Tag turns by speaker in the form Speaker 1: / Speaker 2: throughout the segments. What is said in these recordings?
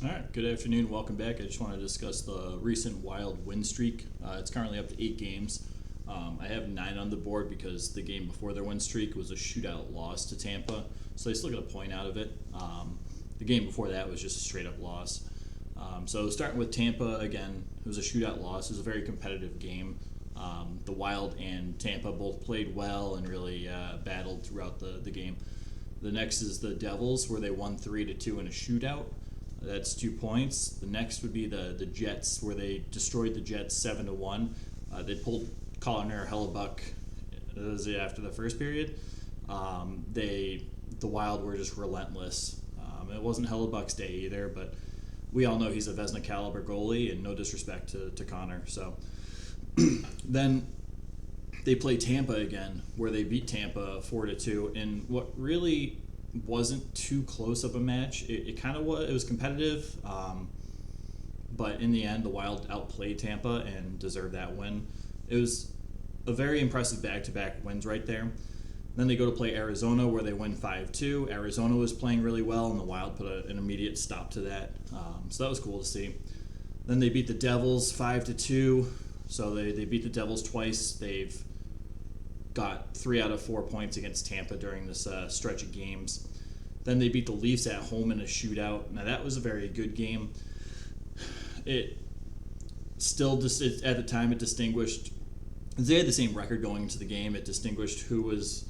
Speaker 1: All right, good afternoon. Welcome back. I just want to discuss the recent Wild win streak. It's currently up to 8 games. I have 9 on the board because the game before their win streak was a shootout loss to Tampa, so they still get a point out of it. The game before that was just a straight up loss. So starting with Tampa again, it was a shootout loss. It was a very competitive game. The Wild and Tampa both played well and really battled throughout the game. The next is the Devils, where they won 3-2 in a shootout. That's 2 points. The next would be the Jets, where they destroyed the Jets 7-1. They pulled Connor Hellebuck after the first period. The Wild were just relentless. It wasn't Hellebuck's day either, but we all know he's a Vezina caliber goalie, and no disrespect to Connor. So then they play Tampa again, where they beat Tampa 4-2, in what really wasn't too close of a match. It kind of was. It was competitive, but in the end, the Wild outplayed Tampa and deserved that win. It was a very impressive back-to-back wins right there. Then they go to play Arizona, where they win 5-2. Arizona was playing really well, and the Wild put an immediate stop to that. So that was cool to see. Then they beat the Devils 5-2. So they beat the Devils twice. They've got 3 out of 4 points against Tampa during this stretch of games. Then they beat the Leafs at home in a shootout. Now that was a very good game. It still at the time it distinguished. They had the same record going into the game. It distinguished who was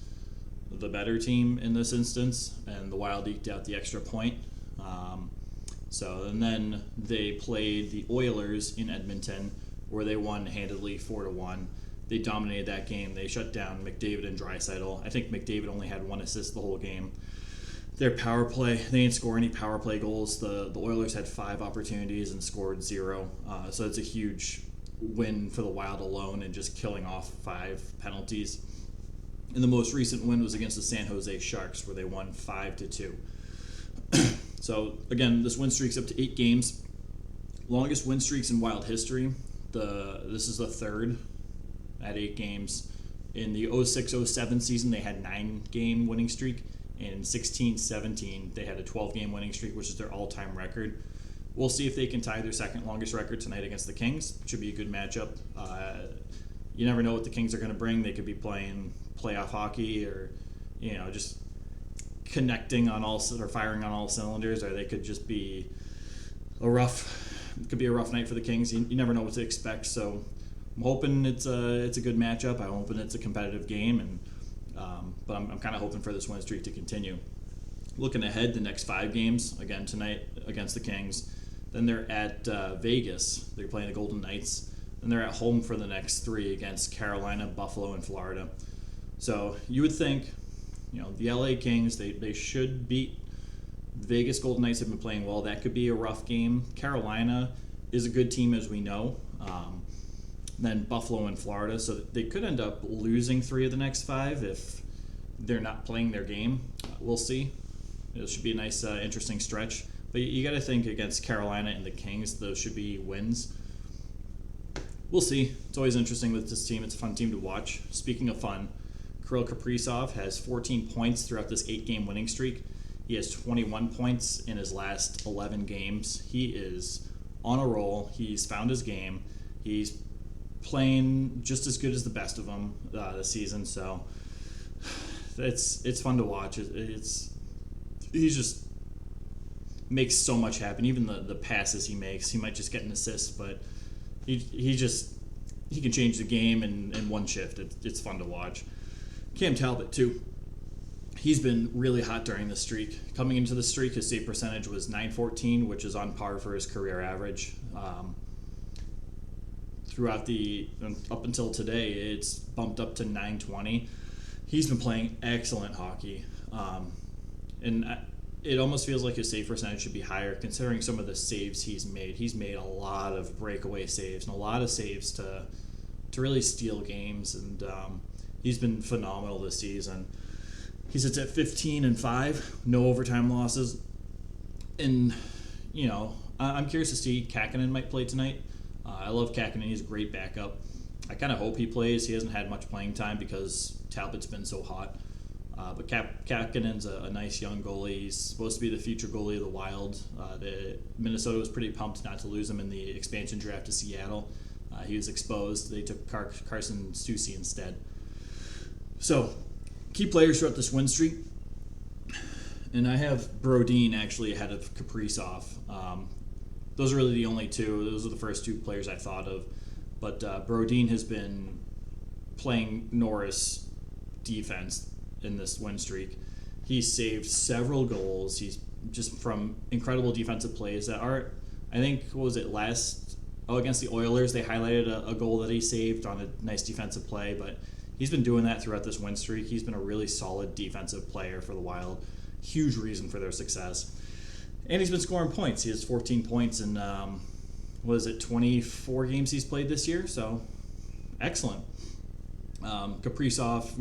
Speaker 1: the better team in this instance, and the Wild eked out the extra point. And then they played the Oilers in Edmonton, where they won handedly 4-1. They dominated that game. They shut down McDavid and Draisaitl. I think McDavid only had 1 assist the whole game. Their power play, they didn't score any power play goals. The Oilers had 5 opportunities and scored 0. So it's a huge win for the Wild alone and just killing off 5 penalties. And the most recent win was against the San Jose Sharks, where they won 5-2. So again, this win streak's up to 8 games. Longest win streaks in Wild history. This is the third at 8 games. In the 06-07 season, they had 9-game winning streak. In 16-17, they had a 12-game winning streak, which is their all-time record. We'll see if they can tie their second longest record tonight against the Kings. It should be a good matchup. You never know what the Kings are going to bring. They could be playing playoff hockey, or just connecting on all or firing on all cylinders, or they could just be a rough night for the Kings. You never know what to expect. So I'm hoping it's a good matchup. I'm hoping it's a competitive game, but I'm kind of hoping for this win streak to continue. Looking ahead, the next 5 games, again tonight against the Kings. Then they're at Vegas. They're playing the Golden Knights. Then they're at home for the next 3 against Carolina, Buffalo, and Florida. So you would think, the LA Kings, they should beat. Vegas Golden Knights have been playing well. That could be a rough game. Carolina is a good team, as we know. Then Buffalo and Florida. So they could end up losing 3 of the next 5 if they're not playing their game. We'll see. It should be a nice, interesting stretch. But you got to think against Carolina and the Kings, those should be wins. We'll see. It's always interesting with this team. It's a fun team to watch. Speaking of fun, Kirill Kaprizov has 14 points throughout this 8-game winning streak. He has 21 points in his last 11 games. He is on a roll. He's found his game. He's playing just as good as the best of them this season. So it's fun to watch. He just makes so much happen. Even the passes he makes, he might just get an assist, but he can change the game in one shift. It's fun to watch. Cam Talbot too. He's been really hot during the streak. Coming into the streak, his save percentage was .914, which is on par for his career average. Up until today, it's bumped up to .920. He's been playing excellent hockey, and it almost feels like his save percentage should be higher, considering some of the saves he's made. He's made a lot of breakaway saves and a lot of saves to really steal games, and he's been phenomenal this season. He sits at 15-5, no overtime losses. And, I'm curious to see Kähkönen might play tonight. I love Kähkönen. He's a great backup. I kind of hope he plays. He hasn't had much playing time because Talbot's been so hot. But Kakkonen's a nice young goalie. He's supposed to be the future goalie of the Wild. Minnesota was pretty pumped not to lose him in the expansion draft to Seattle. He was exposed. They took Carson Soucy instead. So, key players throughout this win streak. And I have Brodin actually ahead of Kaprizov. Those are really the only two. Those are the first two players I thought of. But Brodin has been playing Norris defense in this win streak. He's saved several goals. He's just from incredible defensive plays that are, I think, what was it, against the Oilers, they highlighted a goal that he saved on a nice defensive play, but he's been doing that throughout this win streak. He's been a really solid defensive player for the Wild. Huge reason for their success. And he's been scoring points. He has 14 points in, 24 games he's played this year, so excellent. Kaprizov,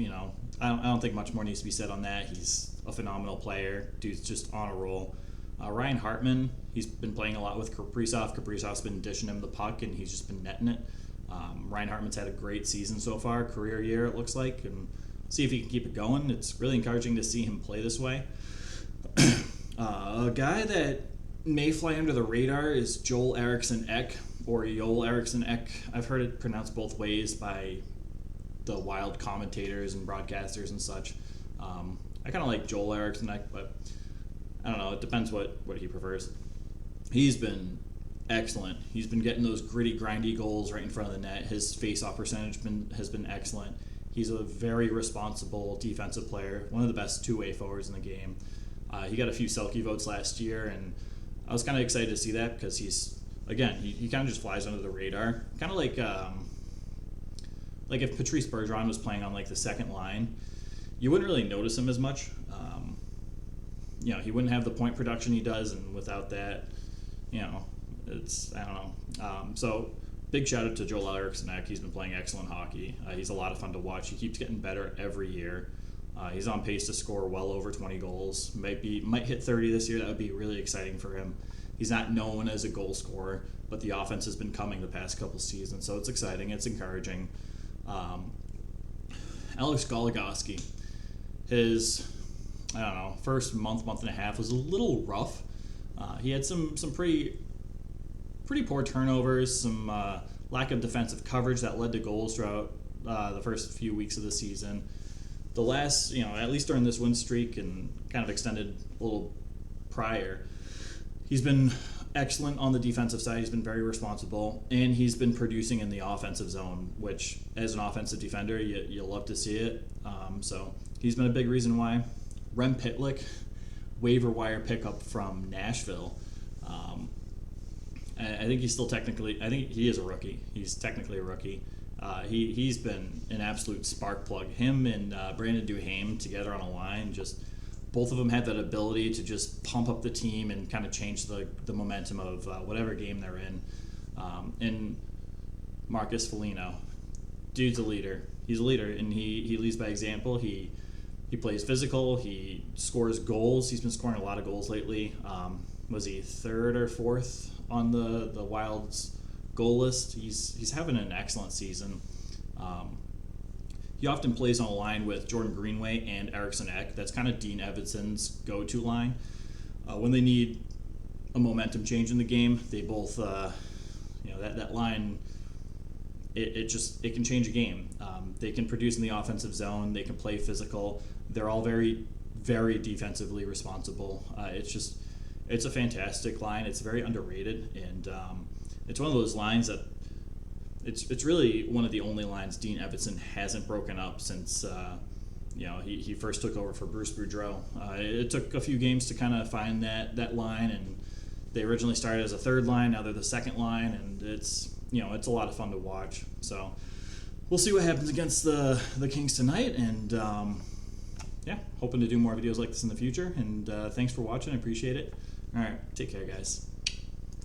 Speaker 1: I don't think much more needs to be said on that. He's a phenomenal player. Dude's just on a roll. Ryan Hartman, he's been playing a lot with Kaprizov. Kaprizov's been dishing him the puck, and he's just been netting it. Ryan Hartman's had a great season so far, career year it looks like, and see if he can keep it going. It's really encouraging to see him play this way. A guy that may fly under the radar is Joel Eriksson Ek, or Joel Eriksson Ek. I've heard it pronounced both ways by the Wild commentators and broadcasters and such. I kind of like Joel Eriksson Ek, but I don't know. It depends what he prefers. He's been excellent. He's been getting those gritty, grindy goals right in front of the net. His face-off percentage has been excellent. He's a very responsible defensive player, one of the best two-way forwards in the game. He got a few Selke votes last year, and I was kind of excited to see that because he's, again, he kind of just flies under the radar. Kind of like if Patrice Bergeron was playing on like the second line, you wouldn't really notice him as much. He wouldn't have the point production he does, and without that, it's, I don't know. So big shout out to Joel Eriksson Ek. He's been playing excellent hockey. He's a lot of fun to watch. He keeps getting better every year. He's on pace to score well over 20 goals. Might hit 30 this year. That would be really exciting for him. He's not known as a goal scorer, but the offense has been coming the past couple seasons, so it's exciting. It's encouraging. Alex Goligoski, his first month and a half was a little rough. He had some pretty poor turnovers, some lack of defensive coverage that led to goals throughout the first few weeks of the season. The last, at least during this win streak and kind of extended a little prior, he's been excellent on the defensive side. He's been very responsible, and he's been producing in the offensive zone, which as an offensive defender, you love to see it. So he's been a big reason why. Rem Pitlick, waiver wire pickup from Nashville. I think he's still I think he is a rookie. He's technically a rookie. He's been an absolute spark plug. Him and Brandon Duhaime together on a line, just both of them have that ability to just pump up the team and kind of change the momentum of whatever game they're in. And Marcus Foligno, dude's a leader. He's a leader, and he leads by example. He plays physical. He scores goals. He's been scoring a lot of goals lately. Was he third or fourth on the Wild's goal list? He's having an excellent season. He often plays on a line with Jordan Greenway and Eriksson Ek. That's kind of Dean Evanson's go-to line. When they need a momentum change in the game, they both, that line, it can change a game. They can produce in the offensive zone. They can play physical. They're all very, very defensively responsible. It's a fantastic line. It's very underrated, and it's one of those lines that it's really one of the only lines Dean Evason hasn't broken up since he first took over for Bruce Boudreau. It took a few games to kind of find that line, and they originally started as a third line. Now they're the second line, and it's a lot of fun to watch. So we'll see what happens against the Kings tonight, and hoping to do more videos like this in the future. And thanks for watching. I appreciate it. All right, take care, guys.